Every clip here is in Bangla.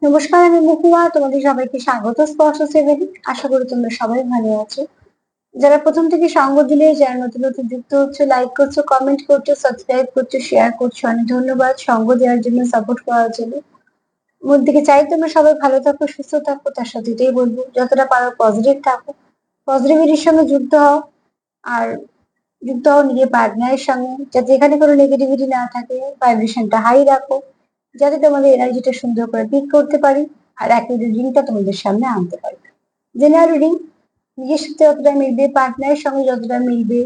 নমস্কার, আমি মুকুমা। তোমাদের সবাইকে স্বাগত স্পর্শ সেভেন। আশা করি তোমরা সবাই ভালো আছো। যারা প্রথম থেকে সঙ্গ দিলে, যারা নতুন নতুন যুক্ত হচ্ছে, লাইক করছো, কমেন্ট করছো, সাবস্ক্রাইব করছো, শেয়ার করছো, অনেক ধন্যবাদ সঙ্গ দেওয়ার জন্য, সাপোর্ট করার জন্য। মন থেকে চাই তোমরা সবাই ভালো থাকো, সুস্থ থাকো। তার সাথে এটাই বলবো, যতটা পারো পজিটিভ থাকো, পজিটিভিটির সঙ্গে যুক্ত হও। আর যুক্ত হও নিজের পার্টনারের সঙ্গে, যাতে এখানে কোনো নেগেটিভিটি না থাকে। ভাইব্রেশনটা হাই রাখো, যাতে তোমাদের এনার্জিটা সুন্দর করে পিক করতে পারি আর একই রিডিংটা তোমাদের সামনে আনতে পারি। জেনারেল রিডিং নিজের সাথে যতটা মিলবে, পার্টনারের সঙ্গে যতটা মিলবে,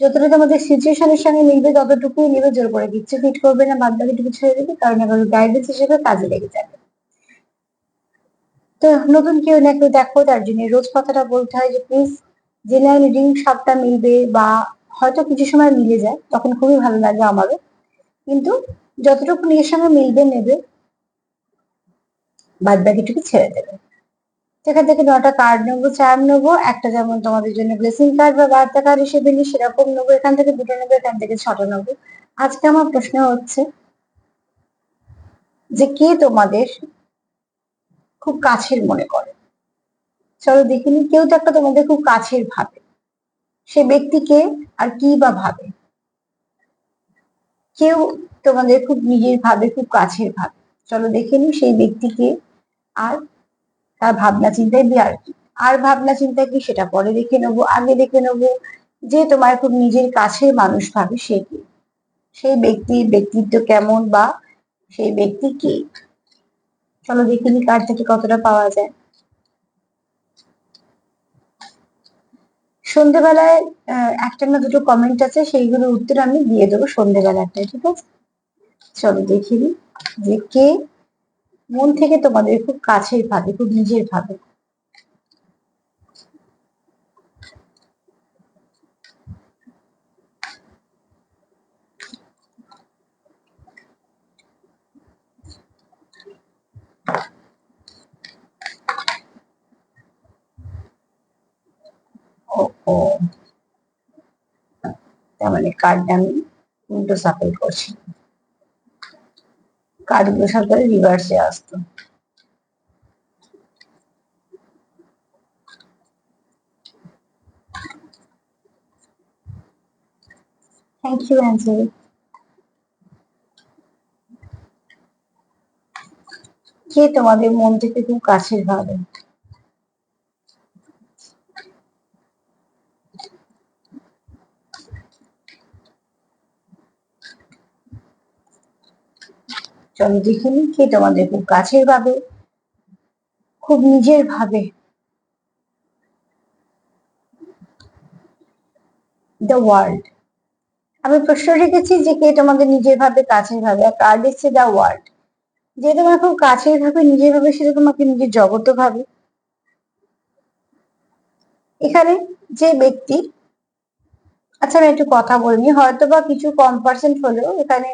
যতটা তোমাদের সিচুয়েশনের সঙ্গে মিলবে ততটুকুই নেবে। জোর করে কিচ্ছু ফিট করবে না, বাদ বাকিটুকু ছেড়ে দেবে, কারণ এখন গাইডেন্স হিসেবে কাজে লেগে যাবে। তো নতুন কেউ না কেউ দেখো, তার জন্য রোজ কথাটা বলতে হয় যে প্লিজ জেনারেল রিডিং সবটা মিলবে, বা হয়তো কিছু সময় মিলে যায়, তখন খুবই ভালো লাগে আমারও। কিন্তু যতটুকু নিজের সঙ্গে মিলবে নেবে, বাদ বাকিটুকু ছেড়ে দেবে। সেখান থেকে 9টা কার্ড নেবো, চার্ম নেবো, একটা যেমন তোমাদের জন্য ব্লেসিং কার্ড বা বার্তা কার্ড হিসেবে নিই সেরকম নেবো, এখান থেকে 2টো নেবো, এখান থেকে 6টা নেবো। আজকে আমার প্রশ্ন হচ্ছে যে কে তোমাদের খুব কাছের মনে করে। চলো দেখিনি, কেউ তো একটা তোমাদের খুব কাছের ভাবে। সে ব্যক্তিকে আর কি বা ভাবে। কেউ তোমাদের খুব নিজের ভাবে, খুব কাছের ভাবে। চলো দেখে নি সেই ব্যক্তিকে, আর তার ভাবনা চিন্তায় দিয়ে আর কি। আর ভাবনা চিন্তা কি সেটা পরে দেখে নেবো। আগে দেখে নেবো যে তোমার খুব নিজের কাছের মানুষ ভাবে সে কি, সেই ব্যক্তির ব্যক্তিত্ব কেমন, বা সেই ব্যক্তি কে। চলো দেখে নি কার থেকে কতটা পাওয়া যায়। সন্ধেবেলায় একটা না দুটো কমেন্ট আছে, সেইগুলোর উত্তর আমি দিয়ে দেবো সন্ধেবেলাটায়, ঠিক আছে? চলো দেখে নি যে কে মন থেকে তোমাদের খুব কাছের ভাবে, খুব নিজের ভাবে। ও ও, তার মানে কার্ডটা আমি উল্টো সাফল করছি, কার্ডগুলো সব করে রিভার্সে আসতো। Thank you অ্যাঞ্জেলি। কে তোমাদের মন থেকে খুব কাছের ভাবে। চলো দেখে নি কে তোমাদের খুব কাছের ভাবে, খুব নিজের ভাবে। The world. আমি প্রশ্ন রেখেছি যে কে তোমাদের নিজের ভাবে, কাছের ভাবে, আর কার্ড এসছে দ্য ওয়ার্ল্ড। যে তোমার খুব কাছের ভাবে, নিজের ভাবে, সেটা তোমাকে নিজের জগৎ ভাবে। এখানে যে ব্যক্তি, আচ্ছা আমি একটু কথা বলিনি, হয়তো বা কিছু কম পার্সেন্ট হলেও এখানে,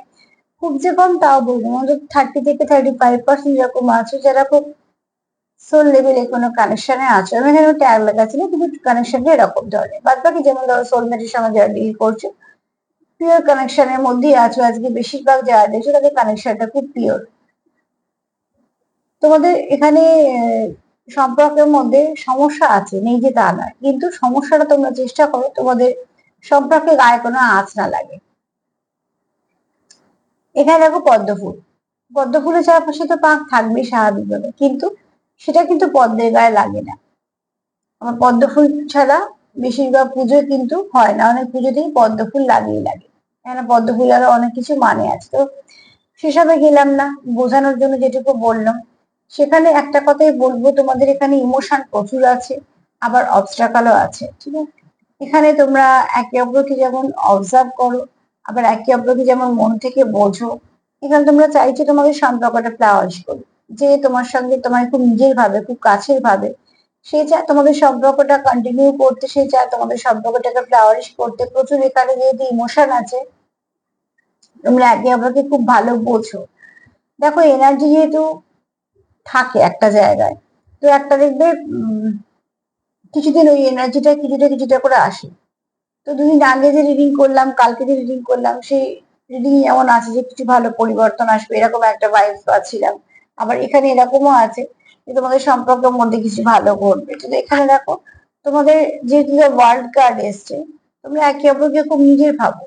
খুব যে কম তাও বলবো, আমাদের 30 থেকে 35% এরকম আছে যারা খুব সোল লেভেলে কোনো কানেকশনে আছো। আমি এখানে ট্যাগ লেখা ছিল, কিন্তু কানেকশনটা এরকম ধরনের। বাদ বাকি যেমন ধরো সোলমেটের সঙ্গে যারা ডিল করছো, পিওর কানেকশনের মধ্যেই আছো। আজকে বেশিরভাগ যারা দেখছো তাদের কানেকশনটা খুব পিওর। তোমাদের এখানে সম্পর্কের মধ্যে সমস্যা আছে, নেই যে তা নয়, কিন্তু সমস্যাটা তোমরা চেষ্টা করো তোমাদের সম্পর্কে গায়ে কোনো আঁচ না লাগে। এখানে দেখো পদ্ম ফুল, পদ্ম ফুলের চারপাশে তো পাঁক থাকবেই স্বাভাবিকভাবে, কিন্তু সেটা কিন্তু পদ্মের গায়ে লাগে না। আমার পদ্ম ফুল ছাড়া বেশিরভাগ পুজো কিন্তু হয় না, অনেক পুজোতেই পদ্ম ফুল লাগেই লাগে। এখানে পদ্ম ফুল আরো অনেক কিছু মানে আছে, তো সেসবে গেলাম না, বোঝানোর জন্য যেটুকু বললাম। সেখানে একটা কথাই বলবো, তোমাদের এখানে ইমোশন প্রচুর আছে, আবার অবস্ট্রাকলও আছে, ঠিক আছে? এখানে তোমরা একে অপরকে যেমন অবজার্ভ করো, আবার একে অপরকে যেমন মন থেকে বোঝো। এখানে তোমরা চাইছো তোমাদের সম্পর্কটা ফ্লাওয়ারিশ করুক। যে তোমার সঙ্গে তোমার খুব নিজের ভাবে, খুব কাছের ভাবে, সে চায় তোমাদের সম্পর্কটা কন্টিনিউ করতে, সে চায় তোমাদের সম্পর্কটাকে ফ্লাওয়ারিশ করতে। প্রচুর এখানে যেহেতু ইমোশন আছে, তোমরা একে অপরকে খুব ভালো বোঝো। দেখো এনার্জি যেহেতু থাকে একটা জায়গায়, তো একটা দেখবে কিছুদিন ওই এনার্জিটা কিছুটা কিছুটা করে আসে। তো 2 দিন আগে যে রিডিং করলাম, কালকে যে রিডিং করলাম, সেই রিডিং এমন আছে যে কিছু ভালো পরিবর্তন আসবে, এরকম একটা ভাইবস পাচ্ছিলাম। আবার এখানে এরকমও আছে যে তোমাদের সম্পর্কের মধ্যে কিছু ভালো ঘটবে। কিন্তু এখানে দেখো তোমাদের যেহেতু ওয়ার্ল্ড কার্ড এসছে, তোমরা একে অপরকে খুব নিজের ভাবো,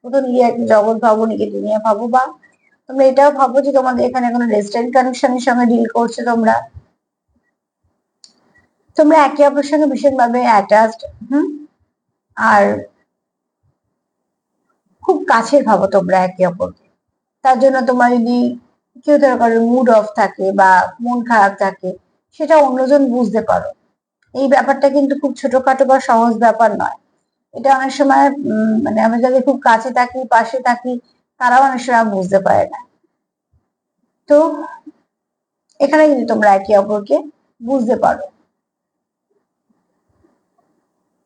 তো নিজের একটা জগৎ ভাবো, নিজের দুনিয়া ভাবো, বা তোমরা এটাও ভাবো যে তোমাদের এখানে কোনো রেস্টুরেন্ট কানেকশনের সঙ্গে ডিল করছো তোমরা। তোমরা একে অপরের সঙ্গে ভীষণভাবে অ্যাটাচড। আর খুব কাছের ভাবো তোমরা একে অপরকে। তার জন্য তোমার যদি কেউ ধরো কারোর মুড অফ থাকে বা মন খারাপ থাকে, সেটা অন্যজন বুঝতে পারো। এই ব্যাপারটা কিন্তু খুব ছোটখাটো বা সহজ ব্যাপার নয়। এটা অনেক সময় মানে আমরা যাদের খুব কাছে থাকি, পাশে থাকি, তারাও অনেক সময় বুঝতে পারে না। তো এখানে কিন্তু তোমরা একে অপরকে বুঝতে পারো,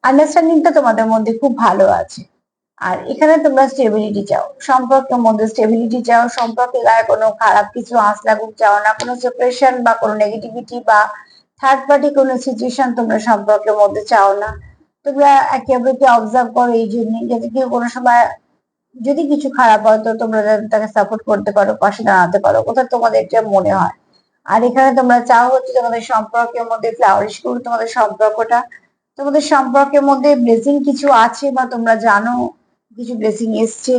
আন্ডারস্ট্যান্ডিংটা তোমাদের মধ্যে খুব ভালো আছে। আর এখানে তোমরা স্টেবিলিটি চাও, সম্পর্কের মধ্যে স্টেবিলিটি চাও, সম্পর্কে গায়ে কোনো খারাপ কিছু আঁচ লাগুক চাও না, কোনো সেপারেশন বা কোনো নেগেটিভিটি বা থার্ড পার্টি কোনো সিচুয়েশন তোমরা সম্পর্কের মধ্যে চাও না। তোমরা একে অপরকে অবজার্ভ করো এই জন্য, যাতে কেউ কোনো সময় যদি কিছু খারাপ হয় তো তোমরা তাকে সাপোর্ট করতে পারো, পাশে দাঁড়াতে পারো, কোথাও তোমাদের এটা মনে হয়। আর এখানে তোমরা চাও হচ্ছে তোমাদের সম্পর্কের মধ্যে ফ্লাওয়ারিশ করুক তোমাদের সম্পর্কটা, তোমাদের সম্পর্কের মধ্যে ব্লেসিং কিছু আছে বা তোমরা জানো কিছু ব্লেসিং এসছে,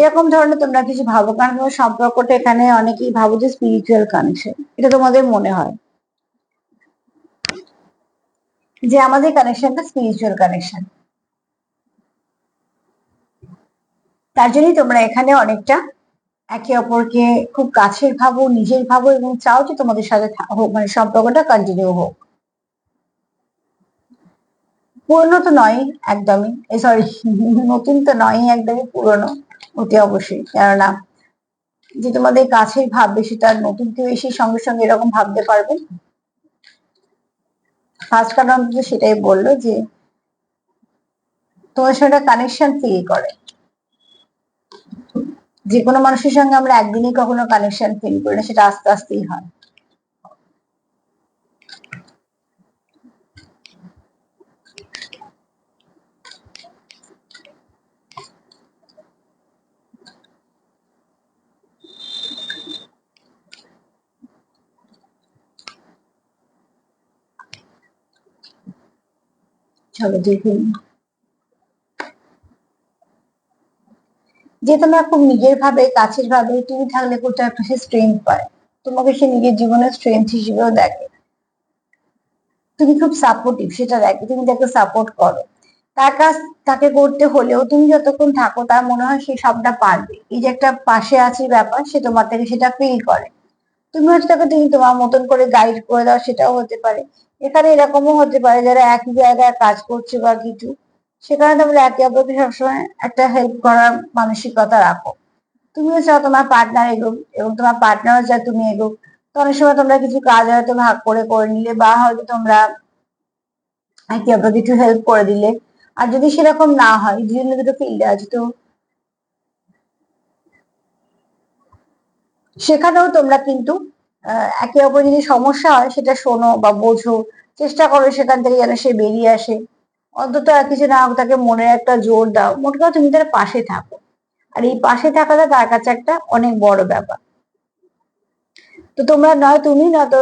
এরকম ধরনের তোমরা কিছু ভাবো। কারণ তোমার সম্পর্কটা এখানে অনেকেই ভাবো যে স্পিরিচুয়াল কানেকশন, এটা তোমাদের মনে হয় যে আমাদের কানেকশনটা স্পিরিচুয়াল কানেকশন। তার জন্যই তোমরা এখানে অনেকটা একে অপরকে খুব কাছের ভাবো, নিজের ভাবো, এবং চাও যে তোমাদের সাথে হোক, মানে সম্পর্কটা কন্টিনিউ হোক। পুরনো তো নয় একদমই, সরি, নতুন তো নয় একদমই, পুরনো অতি অবশ্যই। কেননা যে তোমাদের কাছের ভাববে সেটা নতুন কেউ এসে সঙ্গে সঙ্গে এরকম ভাবতে পারবে। ফার্স্ট কারণ তো সেটাই বললো যে তোমার সঙ্গে কানেকশন ফিল করে। যে কোনো মানুষের সঙ্গে আমরা একদিনই কখনো কানেকশন ফিল করি না, সেটা আস্তে আস্তেই হয়। চলো দেখুন, যে তোমরা খুব নিজের ভাবে, কাছের ভাবে, তুমি থাকলে কোথাও একটা সে স্ট্রেংথ পায়, তোমাকে সে নিজের জীবনের স্ট্রেংথ হিসেবেও দেখে। তুমি খুব সাপোর্টিভ সেটা দেখে, তুমি তাকে সাপোর্ট করো। তার কাজ তাকে করতে হলেও তুমি যতক্ষণ থাকো তার মনে হয় সে সবটা পারবে, এই যে একটা পাশে আছে ব্যাপার, সে তোমার থেকে সেটা ফিল করে। তুমি হচ্ছে তাকে তুমি তোমার মতন করে গাইড করে দাও, সেটাও হতে পারে। এখানে এরকমও হতে পারে যারা একই জায়গায় কাজ করছে বা কিছু, সেখানে তোমরা একে অপরকে সবসময় একটা হেল্প করার মানসিকতা রাখো। তুমিও চাও তোমার পার্টনার এগোক এবং তোমার পার্টনারও চাও তুমি এগোক। তো অনেক সময় তোমরা কিছু কাজ হয়তো ভাগ করে করে নিলে, বা হয়তো তোমরা একে অপরকে একটু হেল্প করে দিলে। আর যদি সেরকম না হয়, দুজনে দুটো ফিল্ডে আছে, তো সেখানেও তোমরা কিন্তু একে অপর যদি সমস্যা হয় সেটা শোনো বা বোঝো, চেষ্টা করো সেখান থেকে যেন সে বেরিয়ে আসে। অন্তত আর কিছু না হোক তাকে মনের একটা জোর দাও, মোট কথা তুমি তার পাশে থাকো। আর এই পাশে থাকাটা তার কাছে একটা অনেক বড় ব্যাপার। তো তোমরা নয় তুমি নয়তো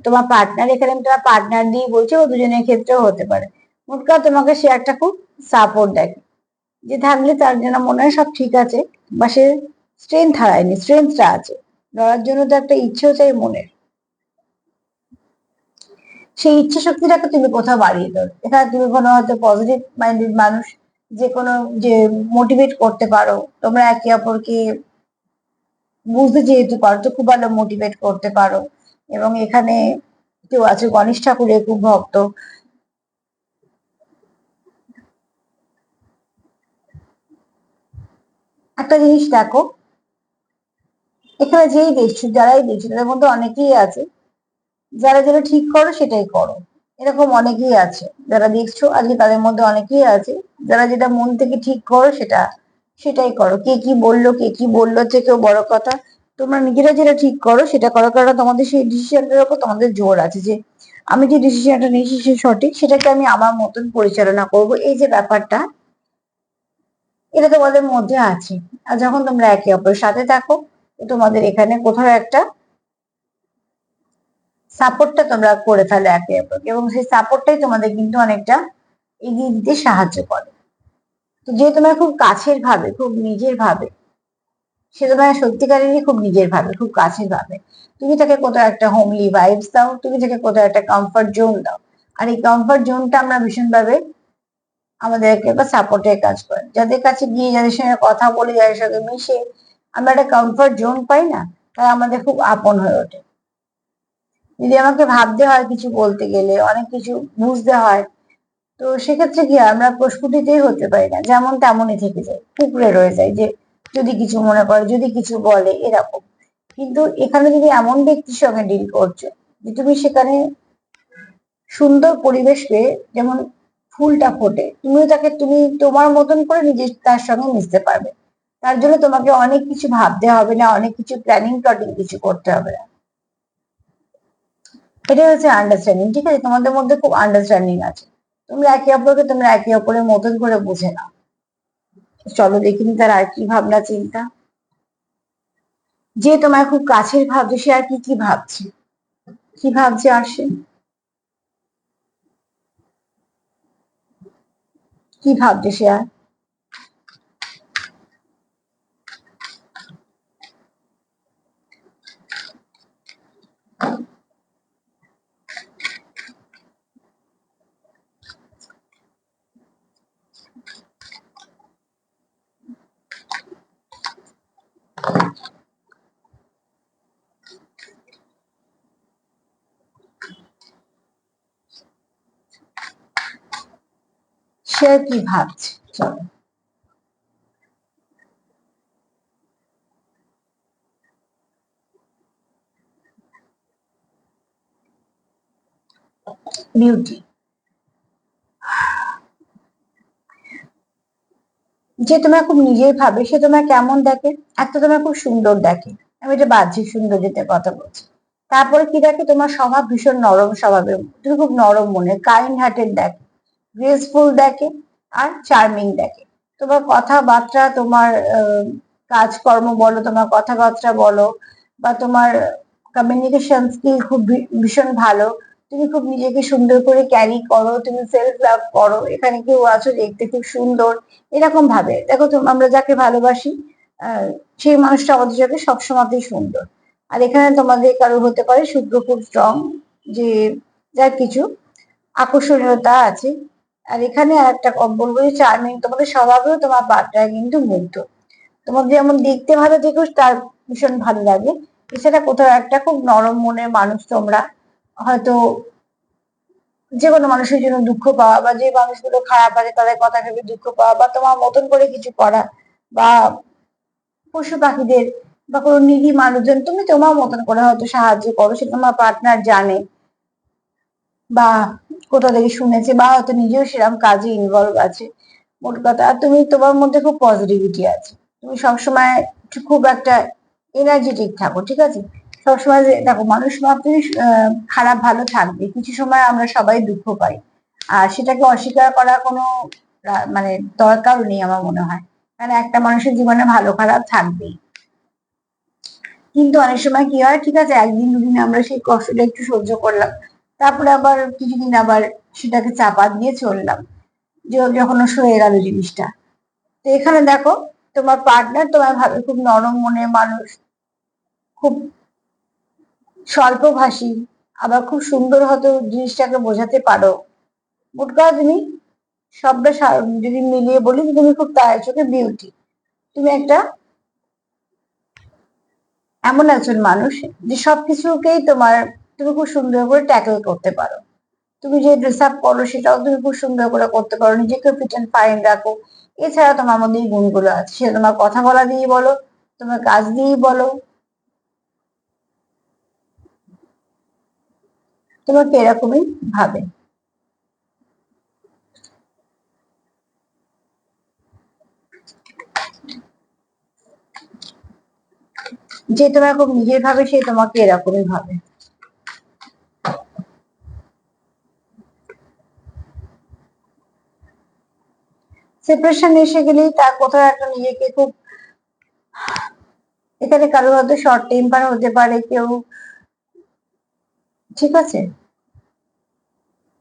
তোমার পার্টনার, এখানে আমি তোমার পার্টনার দিয়ে বলছি, ও দুজনের ক্ষেত্রেও হতে পারে। মোট কথা তোমাকে সে একটা খুব সাপোর্ট দেয়, যে থাকলে তার জন্য মনে হয় সব ঠিক আছে, বা সে স্ট্রেংথ হারায়নি, স্ট্রেংথটা আছে। লড়ার জন্য তো একটা ইচ্ছেও চাই মনের, সেই ইচ্ছা শক্তিটাকে তুমি কোথাও বাড়িয়ে দাও। এখানে তুমি কোনো হয়তো পজিটিভ মাইন্ডেড মানুষ, যে কোনো যে মোটিভেট করতে পারো, তোমরা একে অপরকে বুঝতে যেহেতু পারো তো খুব ভালো মোটিভেট করতে পারো। এবং এখানে কেউ আছে গণেশ ঠাকুরের খুব ভক্ত। একটা জিনিস দেখো, এখানে যেই দেখছো, যারাই দেখছো তাদের মধ্যে অনেকেই আছে যারা যেটা ঠিক করো সেটাই করো। এরকম অনেকেই আছে যারা দেখছো আজকে, তাদের মধ্যে অনেকেই আছে যারা যেটা মন থেকে ঠিক করো সেটা সেটাই করো। কে কি বললো, কে কি বললো থেকেও বড় কথা, তোমরা নিজেরা যেটা ঠিক করো সেটা করো। কারণ তোমাদের সেই ডিসিশনটার উপর তোমাদের জোর আছে যে আমি যে ডিসিশনটা নিয়েছি সে সঠিক, সেটাকে আমি আমার মতন পরিচালনা করব, এই যে ব্যাপারটা, এটা তোমাদের মধ্যে আছে। আর যখন তোমরা একে অপরের সাথে থাকো, তো তোমাদের এখানে কোথাও একটা সাপোর্টটা তোমরা করে ফেলো একে অপরকে, এবং সেই সাপোর্টটাই তোমাদের কিন্তু অনেকটা এগিয়ে দিতে সাহায্য করে। তো যে তোমার খুব কাছের ভাবে, খুব নিজের ভাবে, সে তোমার সত্যিকারেরই খুব নিজের ভাবে, খুব কাছের ভাবে। তুমি তাকে কোথাও একটা হোমলি ভাইবস দাও, তুমি তাকে কোথাও একটা কমফর্ট জোন দাও। আর এই কমফর্ট জোনটা আমরা ভীষণভাবে আমাদেরকে বা সাপোর্টের কাজ করে, যাদের কাছে গিয়ে, যাদের সঙ্গে কথা বলে, যাদের সঙ্গে মিশে আমরা একটা কমফর্ট জোন পাই না, তারা আমাদের খুব আপন হয়ে ওঠে। যদি আমাকে ভাবতে হয় কিছু বলতে গেলে, অনেক কিছু বুঝতে হয়, তো সেক্ষেত্রে কি হয়, আমরা প্রস্ফুটিতই হতে পারি না, যেমন তেমনই থেকে যায়, কুকড়ে রয়ে যায়, যে যদি কিছু মনে করে, যদি কিছু বলে, এরকম। কিন্তু এখানে যদি এমন ব্যক্তির সঙ্গে ডিল করছো যে তুমি সেখানে সুন্দর পরিবেশ পেয়ে, যেমন ফুলটা ফোটে, তুমিও তাকে তুমি তোমার মতন করে নিজে তার সঙ্গে মিশতে পারবে। তার জন্য তোমাকে অনেক কিছু ভাবতে হবে না, অনেক কিছু প্ল্যানিং প্লটিং কিছু করতে হবে না। এটা হচ্ছে আন্ডারস্ট্যান্ডিং, ঠিক আছে? তোমাদের মধ্যে খুব আন্ডারস্ট্যান্ডিং আছে, তোমরা একে অপরের মতন করে বুঝে নাও। চলো দেখিনি তার আর কি ভাবনা চিন্তা। যে তোমার খুব কাছের ভাবছে, সে আর কি কি ভাবছে, কি ভাবছে আর কি ভাবছে সে আর? সে আর কি ভাবছে, চলো। বিউটি। যে তোমার খুব নিজের ভাবে, সে তোমার কেমন দেখে? একটা তোমার খুব সুন্দর দেখে, আমি এটা বাহ্যিক সৌন্দর্যের কথা বলছি। তারপরে কি দেখে? তোমার স্বভাব ভীষণ নরম স্বভাবের, তুমি খুব নরম মনে, কাইন্ড হার্টেড দেখে, গ্রেসফুল দেখে, আর চার্মিং দেখে। তোমার কথাবার্তা, তোমার কাজকর্ম বলো, তোমার কথাবার্তা বলো, বা তোমার কমিউনিকেশন স্কিল খুব ভীষণ ভালো। তুমি খুব নিজেকে সুন্দর করে ক্যারি করো, তুমি সেলফ লাভ করো, এখানে কেউ আছো দেখতে খুব সুন্দর, এরকম ভাবে দেখো। আমরা যাকে ভালোবাসি, সেই মানুষটা আমাদের চোখে সবসময়তেই সুন্দর। আর এখানে তোমাদের কারো হতে পারে শুক্র খুব স্ট্রং, যে যার কিছু আকর্ষণীয়তা আছে। আর এখানে আর একটা বলবো যে চার্মিং, তোমাদের স্বভাবেও তোমার পার্টনার কিন্তু মুগ্ধ। তোমার যেমন দেখতে ভালো থেকো, তার ভীষণ ভালো লাগে। এছাড়া কোথাও একটা খুব নরম মনের মানুষ তোমরা। হয়তো যে কোনো মানুষের জন্য দুঃখ পাওয়া, বা যে মানুষগুলো খারাপ আছে তাদের কথা ভেবে দুঃখ পাওয়া, বা তোমার মতন করে কিছু করা, বা পশু পাখিদের বা কোনো নিরীহ মানুষজন তুমি তোমার মতন করে হয়তো সাহায্য করো, সেটা তোমার পার্টনার জানে, বা কোথা থেকে শুনেছে, বা হয়তো নিজেও সেরকম কাজে ইনভলভ আছে। মোট কথা, আর তুমি, তোমার মধ্যে খুব পজিটিভিটি আছে, তুমি সবসময় খুব একটা এনার্জেটিক থাকো, ঠিক আছে? সবসময় যে দেখো, মানুষ মাত্রই খারাপ ভালো থাকবে, কিছু সময় আমরা সবাই দুঃখ পাই, আর সেটাকে অস্বীকার করার কোনো মানে দরকারও নেই আমার মনে হয়। কারণ একটা মানুষের জীবনে ভালো খারাপ থাকবেই। কিন্তু অনেক সময় কি হয়, ঠিক আছে, একদিন দুদিন আমরা সেই কষ্টটা একটু সহ্য করলাম, তারপরে আবার কিছুদিন আবার সেটাকে চাপা দিয়ে চললাম, যখন সয়ে গেল জিনিসটা। তো এখানে দেখো, তোমার পার্টনার তোমার ভাবে খুব নরম মনের মানুষ, খুব স্বল্পভাষী, আবার খুব সুন্দর হয়তো জিনিসটাকে বোঝাতে পারো। মোট কথা, তুমি সবটা যদি মিলিয়ে বলি, যে তুমি খুব তার চোখে বিউটি। তুমি একটা এমন একজন মানুষ যে সবকিছুকেই তুমি খুব সুন্দর করে ট্যাকল করতে পারো। তুমি যে ড্রেস আপ করো সেটাও তুমি খুব সুন্দর করে করতে পারো, নিজেকে ফিট অ্যান্ড ফাইন রাখো। এছাড়া তোমার মধ্যে এই গুণগুলো আছে, সেটা তোমার কথা বলা দিয়ে বলো, তোমার কাজ দিয়েই বলো, তোমাকে এরকমই ভাবে। যে তোমার খুব নিজের ভাবে, সে তোমাকে এরকমই ভাবে। সেপারেশন এসে গেলেই তার কোথাও একটা নিজেকে খুব, এখানে কারো হয়তো শর্ট টেম্পার হতে পারে, কেউ ঠিক আছে,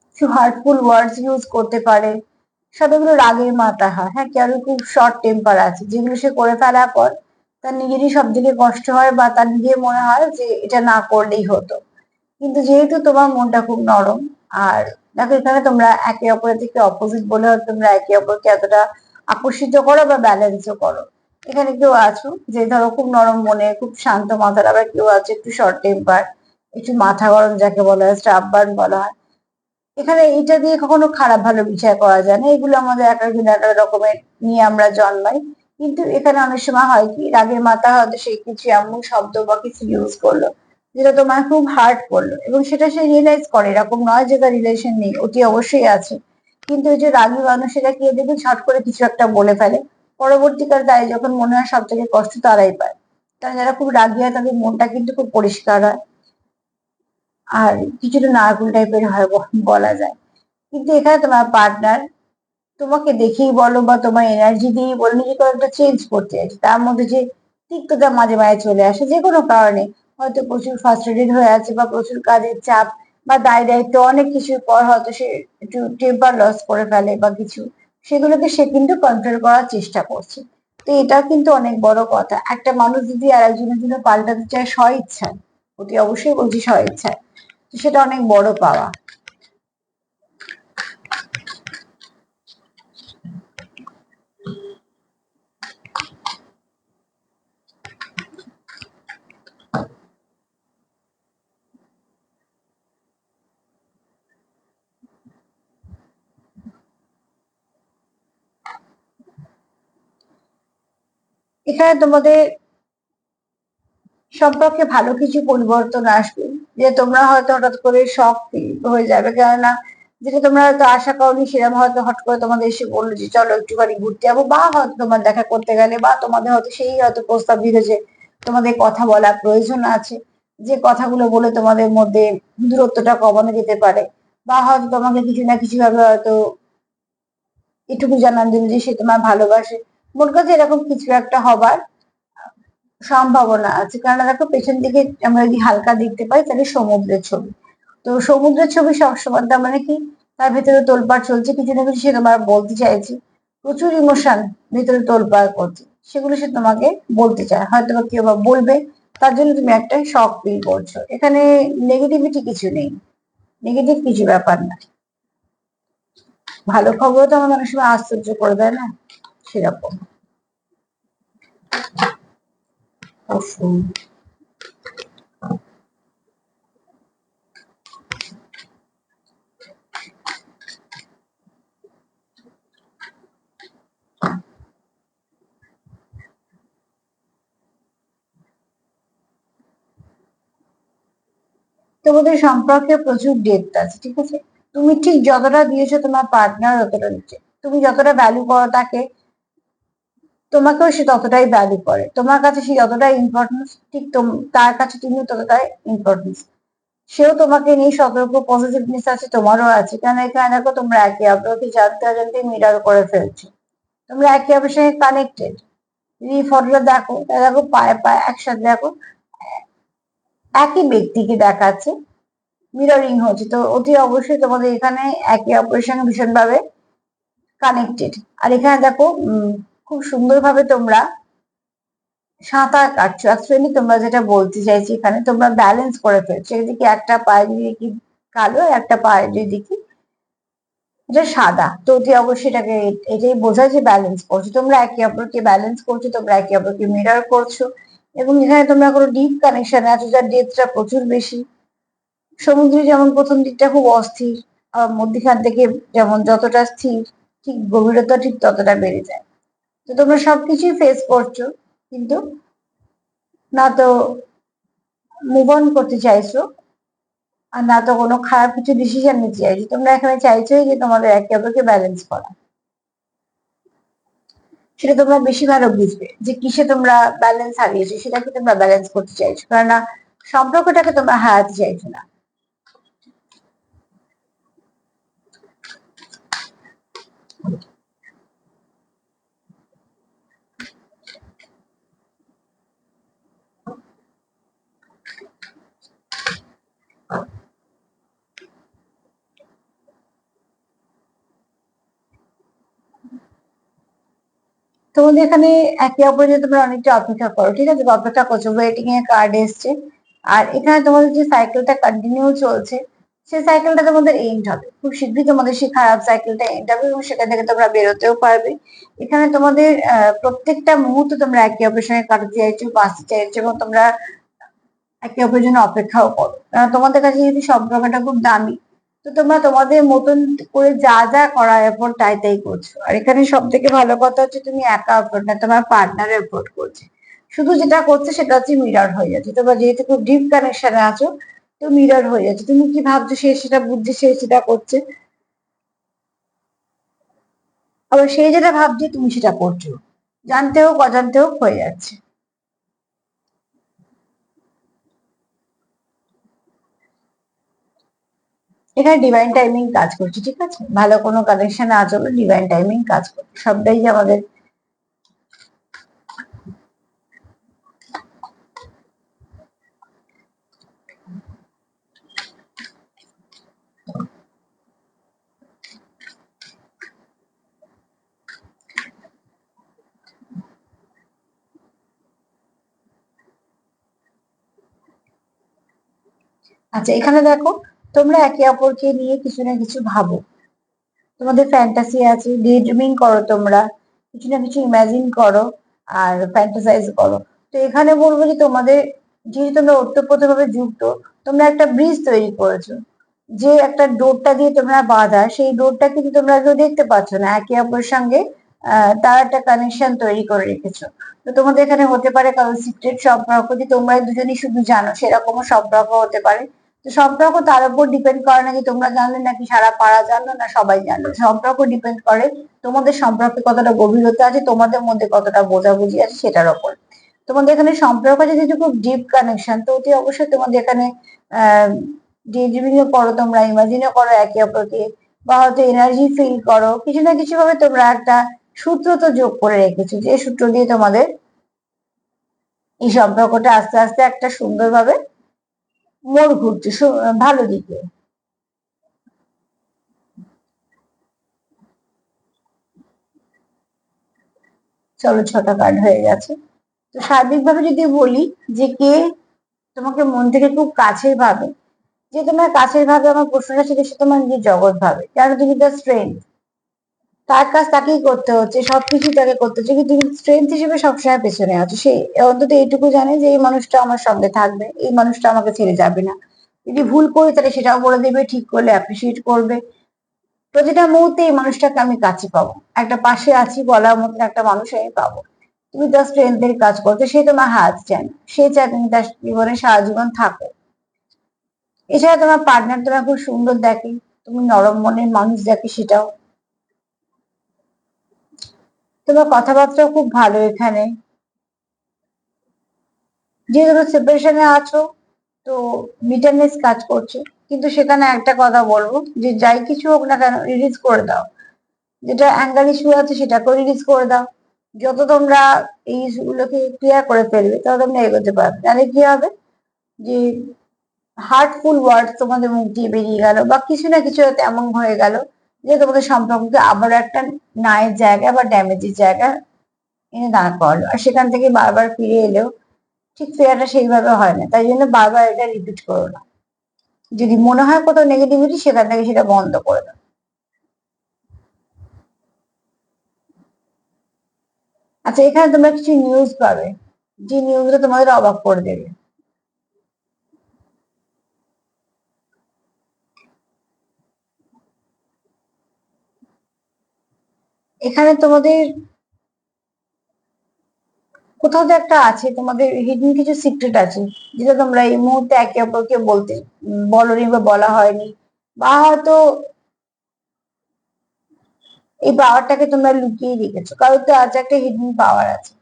কিছু হার্টফুল ওয়ার্ডস ইউজ করতে পারে। সব এগুলো রাগের মাথা হয়। হ্যাঁ, কেউ খুব শর্ট টেম্পার আছে, যেগুলো সে করে ফেলার পর তার নিজেরই সব দিকে কষ্ট হয় বা তার নিজের মনে হয় যে এটা না করলেই হতো। কিন্তু যেহেতু তোমার মনটা খুব নরম, আর দেখো এখানে তোমরা একে অপরের থেকে অপোজিট বলে হয়তো তোমরা একে অপরকে এতটা আকর্ষিত করো বা ব্যালেন্সও করো। এখানে কেউ আছো যে ধরো খুব নরম মনে, খুব শান্ত মাথার, আবার কেউ আছে একটু শর্ট টেম্পার, একটু মাথা গরম, যাকে বলা হয় স্টাববার্ন বলা হয়। এখানে এটা দিয়ে কখনো খারাপ ভালো বিচার করা যায় না, এগুলো আমাদের এক একদিন এক এক রকমের নিয়ে আমরা জন্মাই। কিন্তু এখানে অনেক সময় হয় কি, রাগের মাথা হয়তো সে কিছু এমন শব্দ বা কিছু ইউজ করলো যেটা তোমার খুব হার্ট করলো, এবং সেটা সে রিয়েলাইজ করে, এরকম নয় যে তার রিলেশন নেই, ওটি অবশ্যই আছে। কিন্তু ওই যে রাগী মানুষেরা কি দেখবে ঝট করে কিছু একটা বলে ফেলে, পরবর্তীকালে তাই যখন মনে হয় সব থেকে কষ্ট তারাই পায়। কারণ যারা খুব রাগী হয় তাদের মনটা কিন্তু খুব পরিষ্কার হয়, আর কিছুটা নারকুল টাইপের হয় বলা যায়। কিন্তু এখানে তোমার পার্টনার তোমাকে দেখেই বলো বা তোমার এনার্জি দিয়েই বলো নিজেকে একটা চেঞ্জ করতে চাইছে, তার মধ্যে যে তিক্ততা মাঝে মাঝে চলে আসে যে কোনো কারণে, হয়তো প্রচুর ফ্রাস্ট্রেটেড হয়ে আছে বা প্রচুর কাজের চাপ বা দায় দায়িত্ব অনেক কিছুর পর হয়তো সে একটু টেম্পার লস করে ফেলে বা কিছু, সেগুলোকে সে কিন্তু কন্ট্রোল করার চেষ্টা করছে। তো এটা কিন্তু অনেক বড় কথা, একটা মানুষ যদি আর একজনের জন্য পাল্টাতে চায় স্ব ইচ্ছায়, অতি অবশ্যই বলছি স্ব ইচ্ছায়, তো সেটা অনেক বড় পাওয়া। এখানে তোমাদের সম্পর্কে ভালো কিছু পরিবর্তন আসবে, যে তোমরা হয়তো হঠাৎ করে শখ হয়ে যাবে, কেননা যেটা তোমরা হয়তো আশা করনি সেরকম হয়তো হট করে তোমাদের এসে বললো যে চলো একটুখানি ঘুরতে যাবো, বা হয়তো তোমার দেখা করতে গেলে, বা তোমাদের হয়তো সেই হয়তো প্রস্তাব দিল যে তোমাদের কথা বলা প্রয়োজন আছে, যে কথাগুলো বলে তোমাদের মধ্যে দূরত্বটা কমানো যেতে পারে, বা হয়তো তোমাকে কিছু না কিছু ভাবে হয়তো এটুকু জানান দিল যে সে তোমার ভালোবাসে। মোট কথা এরকম কিছু একটা হবার সম্ভাবনা আছে, কারণ দেখো পেছন দিকে আমরা যদি হালকা দেখতে পাই তাহলে সমুদ্রের ছবি। তো সমুদ্রের ছবি সবসময় তার মানে কি, তার ভেতরে তোলপাড় চলছে, কিছু না কিছু সে তোমার বলতে চাইছে, প্রচুর ইমোশন ভেতরে তোলপাড় করছে, সেগুলো সে তোমাকে বলতে চায়, হয়তো বা কেউ বা বলবে, তার জন্য তুমি একটা শখ ফিল করছো। এখানে নেগেটিভিটি কিছু নেই, নেগেটিভ কিছু ব্যাপার না। ভালো খবর তো আমাদের অনেক সময় আশ্চর্য করে দেয় না, সেরকম। অবশ্যই। তোমাদের সম্পর্কে প্রচুর ডেপথ আছে, ঠিক আছে। তুমি ঠিক যতটা দিয়েছো তোমার পার্টনার ততটা দিচ্ছে, তুমি যতটা ভ্যালু করো তাকে, তোমাকেও সে ততটাই ভ্যালু করে, তোমার কাছে সে যতটাই ইম্পর্টেন্স, ঠিক তার কাছে তুমি ততটাই ইম্পর্টেন্স। সেও তোমাকে নিয়ে সতর্ক, পজিটিভনেস আছে, তোমারও আছে, কারণ এখানে দেখো তোমরা একে অপরকে জানতে অজান্তে মিরার করে ফেলছো, তোমরা একে অপরের সঙ্গে কানেক্টেড। যদি ফটোটা দেখো তাহলে দেখো পায়ে পায়ে একসাথে দেখো, একই ব্যক্তিকে দেখাচ্ছে, মিররিং হচ্ছে, তো অতি অবশ্যই তোমাদের এখানে একে অপরের সঙ্গে ভীষণভাবে কানেক্টেড। আর এখানে দেখো খুব সুন্দরভাবে তোমরা সাঁতার কাটছো, অ্যাকচুয়ালি তোমরা যেটা বলতে চাইছি এখানে তোমরা ব্যালেন্স করে ফেলছো, এদিকে একটা পায়ের দিকে কালো, একটা পায়ের দিকে এটা সাদা, তো অতি অবশ্যই এটাকে এটাই বোঝায় যে ব্যালেন্স করছো, তোমরা একে অপরকে ব্যালেন্স করছো, তোমরা একে অপরকে মিরর করছো। এবং এখানে তোমরা কোনো ডিপ কানেকশন আছো যার ডেপথটা প্রচুর বেশি। সমুদ্রে যেমন প্রথম দিকটা খুব অস্থির, আর মধ্যখান থেকে যেমন যতটা স্থির, ঠিক গভীরতা ঠিক ততটা বেড়ে যায়। তো তোমরা সবকিছুই ফেস করছো, কিন্তু না তো মুভ অন করতে চাইছো, আর না তো কোনো খারাপ কিছু ডিসিশন নিতে চাইছো, তোমরা এখানে চাইছোই যে তোমাদের একে অপরকে ব্যালেন্স করা। সেটা তোমরা বেশি ভালো বুঝবে যে কিসে তোমরা ব্যালেন্স হারিয়েছো, সেটাকে তোমরা ব্যালেন্স করতে চাইছো, কারণ না সম্পর্কটাকে তোমরা হারাতে চাইছো না। তোমাদের এখানে একে অপরের জন্য তোমরা অনেকটা অপেক্ষা করো, ঠিক আছে, অপেক্ষা করছো, ওয়েটিং এর কার্ড এসছে। আর এখানে তোমাদের যে সাইকেলটা কন্টিনিউ চলছে, সেই সাইকেলটা তোমাদের এন্ড হবে খুব শীঘ্রই, তোমাদের সেই খারাপ সাইকেলটা এন্ড হবে এবং সেখান থেকে তোমরা বেরোতেও পারবে। এখানে তোমাদের প্রত্যেকটা মুহূর্ত তোমরা একে অপরের সঙ্গে কাটাতে চাইছো, বাঁচতে চাইছো, এবং তোমরা একে অপরের জন্য অপেক্ষাও করো, কারণ তোমাদের কাছে যদি সম্পর্কটা খুব দামি, তো তোমরা তোমাদের মতন করে যা যা করা এফোর্ট তাই তাই করছো। আর এখানে সব থেকে ভালো কথা হচ্ছে তুমি একা এফোর্ট না, তোমার পার্টনার এফোর্ট করছে। শুধু যেটা করছে সেটা হচ্ছে মিরর হয়ে যাচ্ছে, তোমরা যেহেতু খুব ডিপ কানেকশনে আছো, তো মিরর হয়ে যাচ্ছে, তুমি কি ভাবছো সে সেটা বুঝছে, সে সেটা করছে, আবার সে যেটা ভাবছে তুমি সেটা করছো, জানতে হোক অজান্তে হোক হয়ে যাচ্ছে। এখানে ডিভাইন টাইমিং কাজ করছে, ঠিক আছে, ভালো কোনো কানেকশন না চলো ডিভাইন টাইমিং কাজ করছে, সবটাই যে আমাদের। আচ্ছা এখানে দেখো, তোমরা একে অপরকে নিয়ে কিছু না কিছু ভাবো, তোমাদের ফ্যান্টাসি আছে, ডে ড্রিমিং করো তোমরা, কিছু না কিছু ইমাজিন করো আর ফ্যান্টাসাইজ করো। তো এখানে বলবো যে তোমাদের, যেহেতু তোমরা ওতপ্রোতভাবে যুক্ত, তোমরা একটা ব্রিজ তৈরি করেছো, যে একটা ডোরটা দিয়ে তোমরা বাঁধা, সেই ডোরটা কিন্তু তোমরা কেউ দেখতে পাচ্ছ না, একে অপরের সঙ্গে তার একটা কানেকশন তৈরি করে রেখেছো। তো তোমাদের এখানে হতে পারে কারো সিক্রেট সম্পর্ক, যে তোমরা দুজনই শুধু জানো, সেরকমও সম্পর্ক হতে পারে। তো সম্পর্ক তার উপর ডিপেন্ড করে না যে তোমরা জানলে নাকি সারা পাড়া জানলো না সবাই জানলো, সম্পর্ক ডিপেন্ড করে তোমাদের সম্পর্কে কতটা গভীরতা আছে, তোমাদের মধ্যে কতটা বোঝাবুঝি আছে সেটার উপর। তোমাদের এখানে সম্পর্ক যেহেতু খুব ডিপ কানেকশন, তো অতি অবশ্যই তোমাদের এখানে আহ ডে ড্রিমিংও করো তোমরা, ইমাজিনও করো একে অপরকে, বা হয়তো এনার্জি ফিল করো, কিছু না কিছু ভাবে তোমরা একটা সূত্র তো যোগ করে রেখেছো, যে সূত্র দিয়ে তোমাদের এই সম্পর্কটা আস্তে আস্তে একটা সুন্দরভাবে মোড় ঘুরছে ভালো দিকে। চলো, ছটা কার্ড হয়ে গেছে। তো সার্বিকভাবে যদি বলি যে কে তোমাকে মন থেকে খুব কাছের ভাবে, যে তোমার কাছের ভাবে, আমার প্রশ্নটা ছিল সে তোমার নিজের জগৎ ভাবে, কেন তুমি তার স্ট্রেংথ, তার কাজ তাকেই করতে হচ্ছে, সবকিছু তাকে করতে হচ্ছে, কিন্তু তুমি স্ট্রেংথ হিসেবে সবসময় পেছনে আছো। সে অন্তত এইটুকু জানে যে এই মানুষটা আমার সঙ্গে থাকবে, এই মানুষটা আমাকে ছেড়ে যাবে না, যদি ভুল করি তাহলে সেটাও বলে দেবে, ঠিক করলে অ্যাপ্রিসিয়েট করবে, প্রতিটা মুহূর্তে এই মানুষটাকে আমি কাছে পাবো, একটা পাশে আছি বলার মতন একটা মানুষ আমি পাবো। তুমি তার স্ট্রেংথের কাজ করছো, সে তোমার হাত চায় না, সে চায় তুমি তার জীবনে সারা জীবন থাকো। এছাড়া তোমার পার্টনার তোমার খুব সুন্দর দেখে, তুমি নরম মনের মানুষ দেখে সেটাও, তোমার কথাবার্তাও খুব ভালো এখানে। যেহেতু তুমি সেপারেশনে আছো, তো বিটারনেস কাজ করছে, কিন্তু সেখানে একটা কথা বলবো যে যাই কিছু হোক না কেন রিলিজ করে দাও, যেটা অ্যাঙ্গার ইস্যু আছে সেটাকেও রিলিজ করে দাও। যত তোমরা এই ইস্যুগুলোকে ক্লিয়ার করে ফেলবে তত তোমরা এগোতে পারবে, নাহলে কি হবে যে হার্টফুল ওয়ার্ড তোমাদের মুখ দিয়ে বেরিয়ে গেল, বা কিছু না কিছু হয়তো এমন হয়ে গেল যে তোমাদের সম্পর্ককে আবার একটা নায়ের জায়গা বা ড্যামেজের জায়গা এনে দাঁড় করালো, আর সেখান থেকে বারবার ফিরে এলেও ঠিক ফেরাটা সেইভাবে হয় না, তাই জন্য বারবার এটা রিপিট করো না। যদি মনে হয় কোথাও নেগেটিভিটি, সেখান থেকে সেটা বন্ধ করে দাও। আচ্ছা এখানে তোমরা কিছু নিউজ পাবে, যে নিউজটা তোমাদের অবাক করে দেবে। এখানে তোমাদের কোথাও তো একটা আছে, তোমাদের হিডেন কিছু সিক্রেট আছে, যেটা তোমরা এই মুহূর্তে একে অপরকে বলতে বলনি বা বলা হয়নি, বা হয়তো এই পাওয়ারটাকে তোমরা লুকিয়ে রেখেছো, কারণ তো আজ একটা হিডেন পাওয়ার আছে,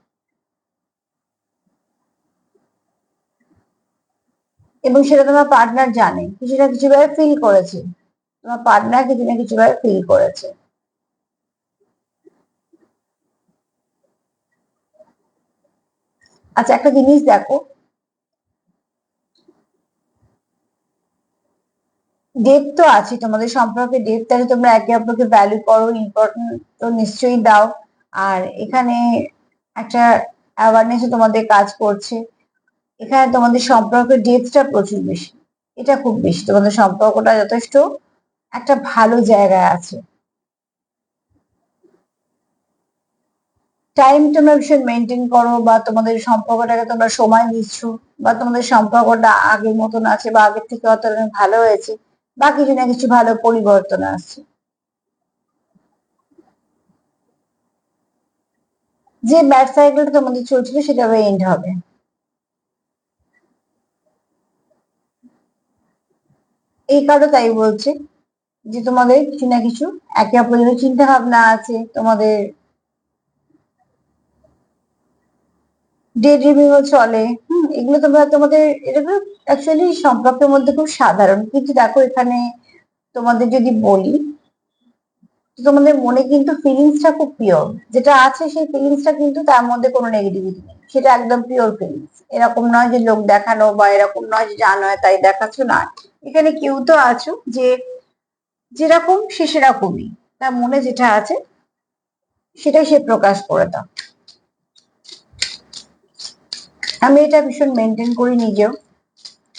এবং সেটা তোমার পার্টনার জানে, কিছু না কিছু ভাবে ফিল করেছে, তোমার পার্টনার কিছু না কিছু ভাবে ফিল করেছে। আচ্ছা একটা জিনিস দেখো, ডেপ তো আছে তোমাদের সম্পর্কে, ডেপ আছে, তোমরা একে অপরকে ভ্যালু করো, ইম্পর্টেন্ট তো নিশ্চয়ই দাও, আর এখানে একটা অ্যাওয়ারনেস তোমাদের কাজ করছে। এখানে তোমাদের সম্পর্কের ডেপথটা প্রচুর বেশি, এটা খুব বেশি, তোমাদের সম্পর্কটা যথেষ্ট একটা ভালো জায়গায় আছে। টাইম তোমরা ভীষণ মেনটেন করো, বা তোমাদের সম্পর্কটাকে তোমরা সময় দিচ্ছ, বা তোমাদের সম্পর্কটা আগের মতন আছে, বা আগের থেকে অত ভালো হয়েছে, বা কিছু না কিছু ভালো পরিবর্তন আসছে। যে ব্যাড সাইকেলটা তোমাদের চলছিল সেটা এন্ড হবে। এই কারণে তাই বলছে যে তোমাদের কিছু না কিছু একে অপরের চিন্তা ভাবনা আছে, তোমাদের ডে ড্রিমিংও চলে। এগুলো তোমরা তোমাদের, এটা তো অ্যাকচুয়ালি সম্পর্কের মধ্যে খুব সাধারণ, কিন্তু দেখো এখানে তোমাদের যদি বলি, তোমাদের মনে কিন্তু ফিলিংসটা খুব পিওর, যেটা আছে সেই ফিলিংসটা কিন্তু তার মধ্যে কোনো নেগেটিভিটি নেই, সেটা একদম পিওর ফিলিংস। এরকম নয় যে লোক দেখানো, বা এরকম নয় যে যা নয় তাই দেখাচ্ছ, না। এখানে কেউ তো আছো যে যেরকম সে সেরকমই, তার মনে যেটা আছে সেটাই সে প্রকাশ করে দাও। আমি এটা ভীষণ মেনটেন করি নিজেও।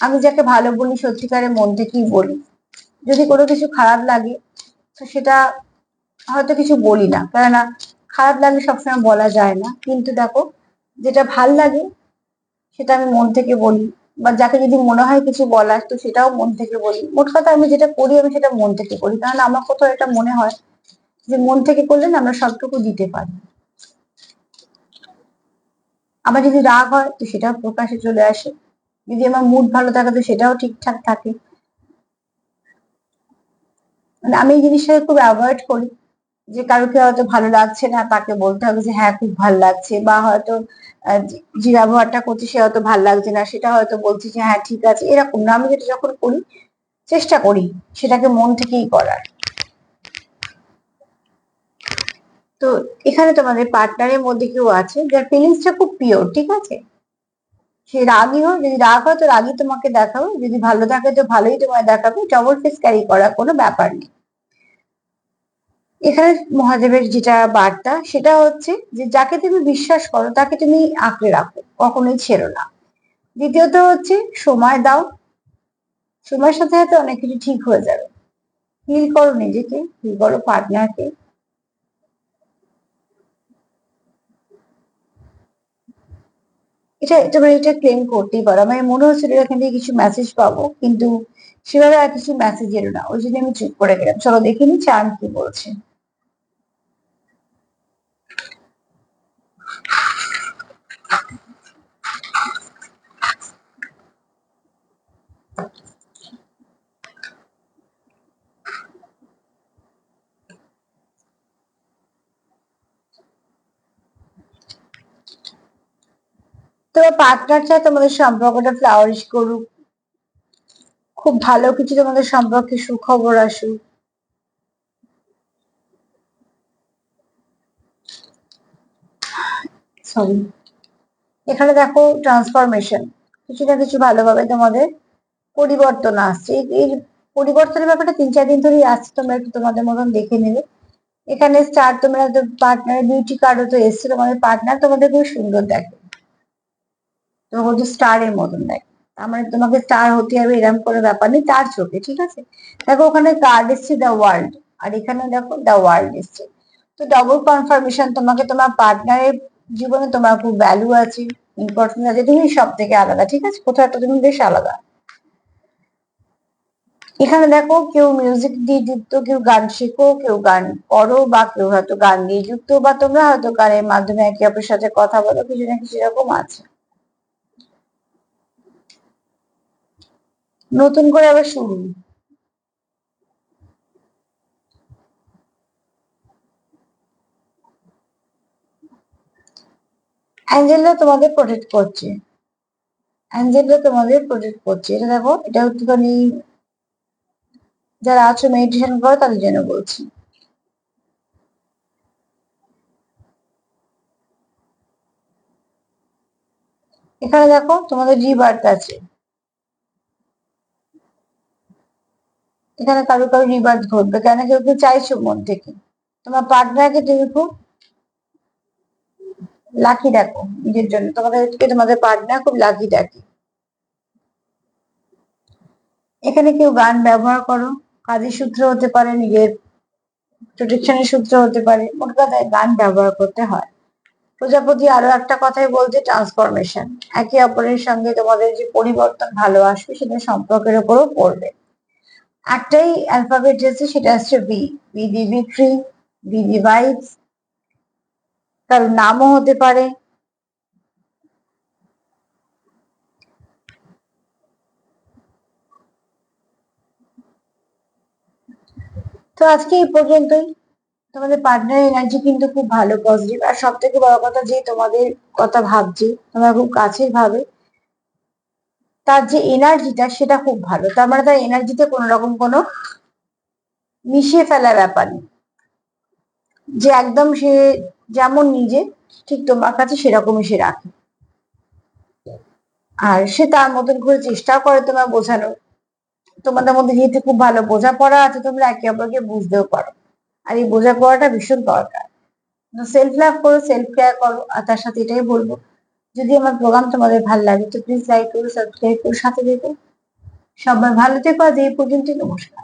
আমি যাকে ভালো বলি সত্যিকারের মন থেকেই বলি। যদি কোনো কিছু খারাপ লাগে তো সেটা হয়তো কিছু বলি না, কেননা খারাপ লাগলে সবসময় বলা যায় না, কিন্তু দেখো যেটা ভাল লাগে সেটা আমি মন থেকে বলি। বা যাকে যদি মনে হয় কিছু বলার, তো সেটাও মন থেকে বলি। মোট কথা আমি যেটা করি আমি সেটা মন থেকে করি, কারণ আমার কোথাও এটা মনে হয় যে মন থেকে করলে না আমরা সবটুকু দিতে পারি। আমার যদি রাগ হয় তো সেটাও প্রকাশে চলে আসে, যদি আমার মুড ভালো থাকে তো সেটাও ঠিকঠাক থাকে। মানে আমি এই জিনিসটাকে খুব অ্যাভয়েড করি যে কারোকে হয়তো ভালো লাগছে না তাকে বলতে হবে যে হ্যাঁ খুব ভালো লাগছে, বা হয়তো যে ব্যবহারটা করছে সে হয়তো ভালো লাগছে না, সেটা হয়তো বলছি যে হ্যাঁ ঠিক আছে, এরকম না। আমি যেটা যখন করি চেষ্টা করি সেটাকে মন থেকেই করার। তো এখানে তোমাদের পার্টনারের মধ্যে কেউ আছে যার ফিলিংসটা খুব পিওর, ঠিক আছে? সে রাগই হোক, যদি রাগ হয় তো রাগই তোমাকে দেখাবে, যদি ভালো থাকে তো ভালোই তোমায় দেখাবে, ডবল ফেস ক্যারি করার কোনো ব্যাপার নেই। এখানে মহাদেবের যেটা বার্তা সেটা হচ্ছে যে যাকে তুমি বিশ্বাস করো তাকে তুমি আঁকড়ে রাখো, কখনোই ছেড়ো না। দ্বিতীয়ত হচ্ছে সময় দাও, সময়ের সাথে সাথে অনেক কিছু ঠিক হয়ে যাবে। হিল করো নিজেকে, হিল করো পার্টনারকে। তোমরা এটা ক্লেম করতেই পারো। আমার মনে হচ্ছিল এখান থেকে কিছু মেসেজ পাবো, কিন্তু সেভাবে আর কিছু মেসেজ এলো না, ওই জন্য আমি চুপ করে গেলাম। চলো দেখে নি চান কি বলছে। তোমার পার্টনার চায় তোমাদের সম্পর্কটা ফ্লাওয়ারিশ করুক, খুব ভালো কিছু তোমাদের সম্পর্কে সুখবর আসুক। সরি, এখানে দেখো ট্রান্সফরমেশন, কিছু না কিছু ভালোভাবে তোমাদের পরিবর্তন আসছে। এই পরিবর্তনের ব্যাপারটা 3-4 দিন ধরেই আসছে, তোমরা একটু তোমাদের মতন দেখে নেবে। এখানে স্টার, তোমরা পার্টনার বিউটি কার্ডও তো এসছে, তোমাদের পার্টনার তোমাদের খুব সুন্দর দেখে, তোমাকে হচ্ছে স্টার এর মতন দেখে। তার মানে তোমাকে স্টার হতে হবে এরকম কোনো ব্যাপার নেই তার চোখে, ঠিক আছে? দেখো ওখানে কার্ড এসছে দ্য ওয়ার্ল্ড, আর এখানে দেখো দ্য ওয়ার্ল্ড এসছে। তো ডবল কনফার্মেশন, তোমাকে তোমার পার্টনারের জীবনে তোমার খুব ভ্যালু আছে, ইম্পর্টেন্স আছে, তুমি সব থেকে আলাদা, ঠিক আছে? কোথাও একটা তুমি বেশ আলাদা। এখানে দেখো কেউ মিউজিক দিয়ে যুক্ত, কেউ গান শেখো, কেউ গান করো, বা কেউ হয়তো গান দিয়ে যুক্ত, বা তোমরা হয়তো গানের মাধ্যমে একে অপরের সাথে কথা বলো, কিছু না কিছু এরকম আছে। নতুন করে আবার শুরু। অ্যাঞ্জেলরা তোমাদের প্রোটেক্ট করছে, অ্যাঞ্জেলরা তোমাদের প্রোটেক্ট করছে, এটা দেখো, এটা একটুখানি যারা আছো মেডিটেশন করো তাদের জন্য বলছি। এখানে দেখো তোমাদের রিবার্থ আছে, এখানে কারো কারো রিবার্থ ঘটবে, কেন কেউ কেউ চাইছো মন থেকে তোমার পার্টনারকে তুমি খুব লাকি দেখো নিজের জন্য, তোমাদেরকে তোমাদের পার্টনার খুব লাকি ডাকে। এখানে কেউ গান ব্যবহার করো, কাজের সূত্রে হতে পারে, নিজের প্রোটেকশনের সূত্রে হতে পারে, মোট কথায় গান ব্যবহার করতে হয়। প্রজাপতি আরো একটা কথাই বলছে, ট্রান্সফরমেশন, একে অপরের সঙ্গে তোমাদের যে পরিবর্তন ভালো আসবে সেটা সম্পর্কের উপরও পড়বে। একটাই অ্যালফাবেট আছে, সেটা হচ্ছে বি। বি দি ভিক্টরি, বি দি ভাইবস, কারোর নামও হতে পারে। তো আজকে এই পর্যন্তই। তোমাদের পার্টনার এনার্জি কিন্তু খুব ভালো, পজিটিভ, আর সব থেকে বড় কথা যে তোমাদের কথা ভাবছে, তোমরা খুব কাছের ভাবে, তার যে এনার্জিটা সেটা খুব ভালো। তার মানে তার এনার্জিতে কোনো রকম কোনো মিশিয়ে ফেলার ব্যাপার নেই, যে একদম সে যেমন নিজে ঠিক তোমার কাছে সেরকমই সে রাখে। আর সে তার মতন করে চেষ্টাও করে তোমার বোঝানোর। তোমাদের মধ্যে যেহেতু খুব ভালো বোঝাপড়া আছে, তোমরা একে অপরকে বুঝতেও পারো, আর এই বোঝাপড়াটা ভীষণ দরকার। সেলফ লাভ করো, সেলফ কেয়ার করো। আর তার সাথে এটাই বলবো, যদি আমার প্রোগ্রাম তোমাদের ভালো লাগে তো প্লিজ লাইক করো, সাবস্ক্রাইব করো, সাথে দেখো। সবাই ভালো থেকো, আজ এই পর্যন্ত, নমস্কার।